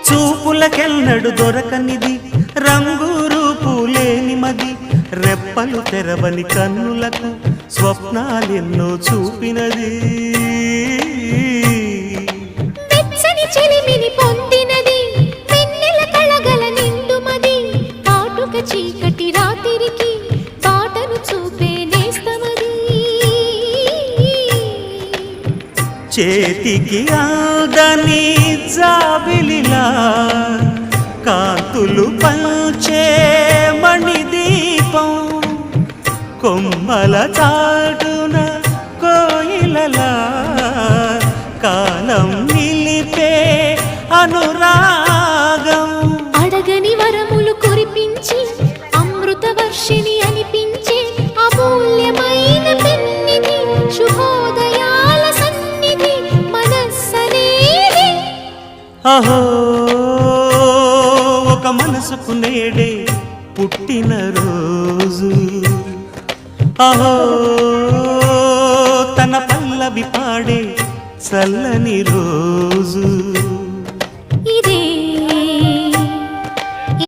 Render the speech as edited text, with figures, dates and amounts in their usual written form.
చూపులకెన్నడు దొరకనిది రంగు రూపు లేని మది రెప్పలు తెరవని కన్నులకు స్వప్నాలెన్నో చూపినది వెచ్చని చెలిమిని పొందినది వెన్నెల కళగల నిండుమది కాటుక చీకటి రాత్రికి బాటను చూపే నేస్తమది చేతికి ఆదని జాబిలిలా కాంతులు పంచే మణిదీపం కొమ్మల చాటున కోయిలలా కాలం నిలిపే అనురాగం అడగని వరములు కురిపించి అమృత వర్షిణి అనిపించే అమూల్యమైన పెన్నిధి శుభోదయాల సన్నిధి మనస్సనేది అహో ఒక మనసుకు నేడే పుట్టిన రోజు అహో తన పల్లవి పాడే చల్లని రోజు